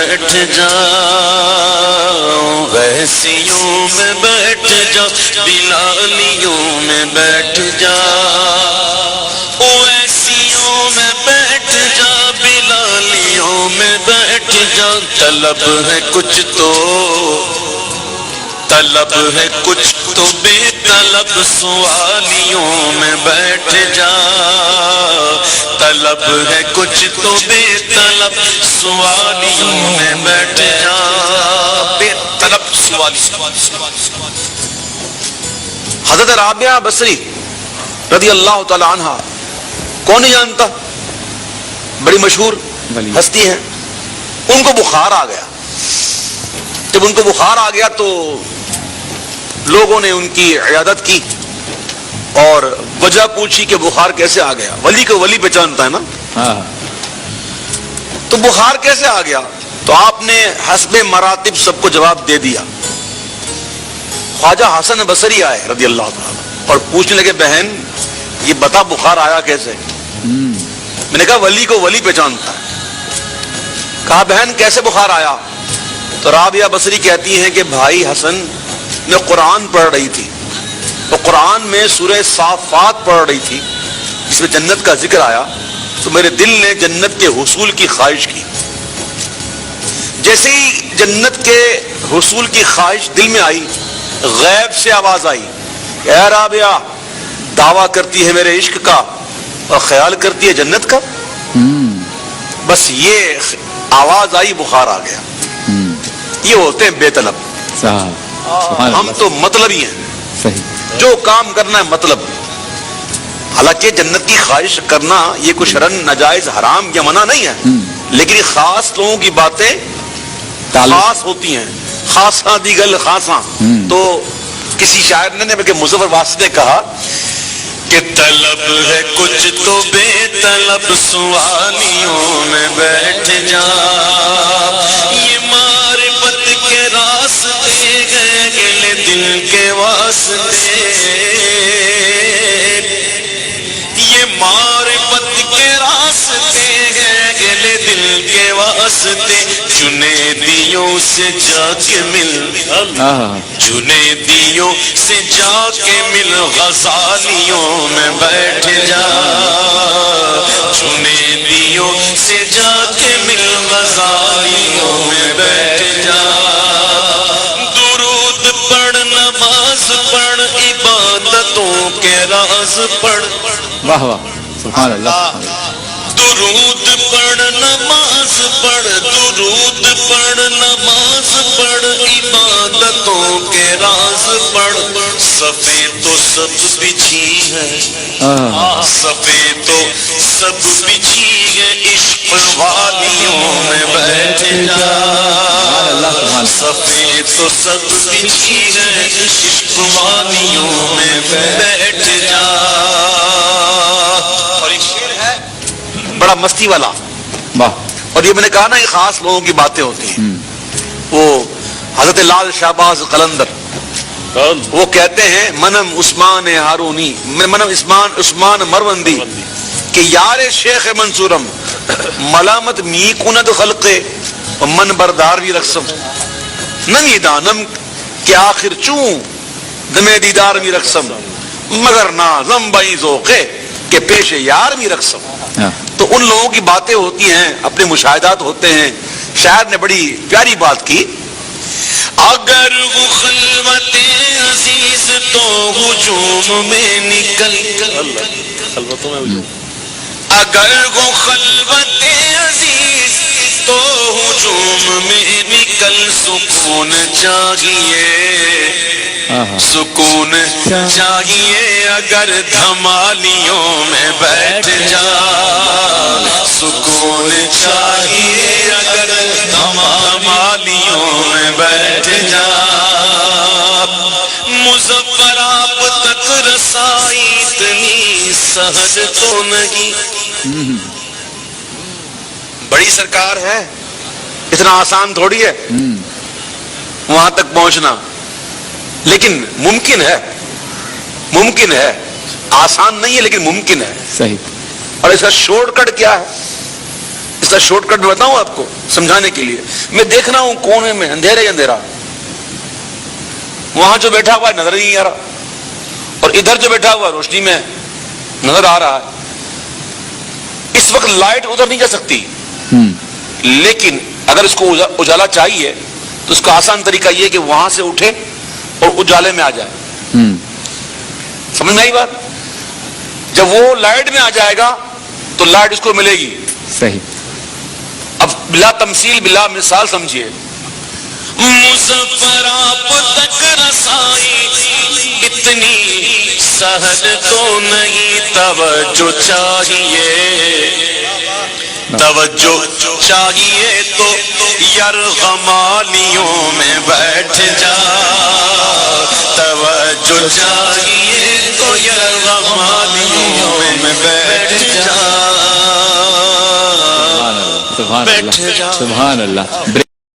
بیٹھ جاؤ، ویسیوں میں بیٹھ جاؤ، بلالیوں میں بیٹھ جاؤ، ویسیوں میں بیٹھ جاؤ، بلالیوں میں بیٹھ جاؤ، طلب ہے کچھ تو، طلب ہے کچھ تو بے طلب سوالیوں میں بیٹھ جا، طلب ہے کچھ تو بے طلب سوالیوں میں بیٹھ جا، بے طلب سوالی۔ حضرت رابعہ بصری رضی اللہ تعالی عنہ کون نہیں جانتا، بڑی مشہور ہستی ہیں، ان کو بخار آ گیا۔ جب ان کو بخار آ گیا تو لوگوں نے ان کی عیادت کی اور وجہ پوچھی کہ بخار کیسے آ گیا، ولی کو ولی پہچانتا ہے نا، تو بخار کیسے آ گیا؟ تو آپ نے حسب مراتب سب کو جواب دے دیا۔ خواجہ حسن بصری آئے رضی اللہ تعالیٰ اور پوچھنے لگے بہن یہ بتا بخار آیا کیسے؟ میں نے کہا ولی کو ولی پہچانتا ہے۔ کہا بہن کیسے بخار آیا؟ تو رابعہ بصری کہتی ہیں کہ بھائی حسن میں قرآن پڑھ رہی تھی، تو قرآن میں سورہ صافات پڑھ رہی تھی جس میں جنت کا ذکر آیا، تو میرے دل نے جنت کے حصول کی خواہش کی۔ جیسے ہی جنت کے حصول کی خواہش دل میں آئی، غیب سے آواز آئی کہ اے رابعہ دعویٰ کرتی ہے میرے عشق کا اور خیال کرتی ہے جنت کا۔ بس یہ آواز آئی، بخار آ گیا۔ یہ ہوتے ہیں بے طلب۔ ہم تو مطلب ہی ہیں، جو کام کرنا ہے مطلب۔ حالانکہ جنت کی خواہش کرنا یہ کچھ شرعن ناجائز حرام یا منع نہیں ہے، لیکن خاص لوگوں کی باتیں خاص ہوتی ہیں، خاصاں دیگل خاصاں۔ تو کسی شاعر نے بلکہ مظفر واسطے نے کہا کہ طلب ہے کچھ تو بے طلب سوالیوں میں بیٹھ جا، یہ معرفت کے راستے گئے گلے دل کے واسطے، یہ معرفت کے راستے گئے گلے دل کے واسطے، جنیدیوں سے جا کے مل، جنیدیوں سے جا کے مل، غزالیوں میں بیٹھ جا، جنیدیوں سے جا کے مل، غزالیوں میں بیٹھ جا، درود پڑھ نماز پڑھ عبادتوں کے راز پڑھ، واہ واہ سبحان اللہ، درود پڑھ نماز پڑھ، درود پڑھ نماز پڑھ عبادتوں کے راز پڑھ، صفے تو سب بچھی ہے، صفے تو سب بچھی ہے، عشق والیوں میں بیٹھ جا، صفے تو سب بچھی ہے، عشق والیوں میں بیٹھ جا۔ اور ایک شعر ہے بڑا مستی والا، اور یہ میں نے کہا نا یہ خاص لوگوں کی باتیں ہوتی ہیں۔ وہ حضرت لال شہباز قلندر وہ کہتے ہیں منم عثمان ہارونی، منم عثمان مروندی کہ یار شیخ منصورم ملامت می کند خلقے من بردار بھی رقصم، نمی دانم کہ آخر چون دمے دیدار بھی رقصم، مگر نازم بائی ذوقے کہ پیش یار بھی رقصم۔ تو ان لوگوں کی باتیں ہوتی ہیں، اپنے مشاہدات ہوتے ہیں۔ شاعر نے بڑی پیاری بات کی، اگر وہ خلوت عزیز تو ہجوم میں نکل، اگر وہ خلوت عزیز تو ہجوم میں نکل، سکون چاہیے، سکون چاہیے، اگر دھمالیوں میں بیٹھ جا، سکون چاہیے، اگر دھمالیوں میں بیٹھ جا، مظفر آپ تک رسائی اتنی سہج تو نہیں، بڑی سرکار ہے، اتنا آسان تھوڑی ہے وہاں تک پہنچنا، لیکن ممکن ہے، ممکن ہے، آسان نہیں ہے لیکن ممکن ہے۔ صحیح۔ اور اس کا شارٹ کٹ کیا ہے؟ اس کا شارٹ کٹ بتاؤں آپ کو سمجھانے کے لیے. میں دیکھ رہا ہوں کونے میں اندھیرا ہی اندھیرا, وہاں جو بیٹھا ہوا ہے نظر نہیں آ رہا, اور ادھر جو بیٹھا ہوا روشنی میں نظر آ رہا ہے. اس وقت لائٹ ادھر نہیں جا سکتی, لیکن اگر اس کو اجالا چاہیے تو اس کا آسان طریقہ یہ کہ وہاں سے اٹھے اور اجالے میں آ جائے. سمجھ میں آئی بات؟ جب وہ لائٹ میں آ جائے گا تو لائٹ اس کو ملے گی. صحیح. اب بلا تمثیل بلا مثال سمجھیے. مظفر آپ تک رسائی اتنی سہل تو نہیں, توجہ چاہیے, توجہ چاہیے تو یرغمالیوں میں بیٹھ جا, توجہ چاہیے تو یرغمالیوں میں بیٹھ جا, سبحان اللہ, سبحان اللہ.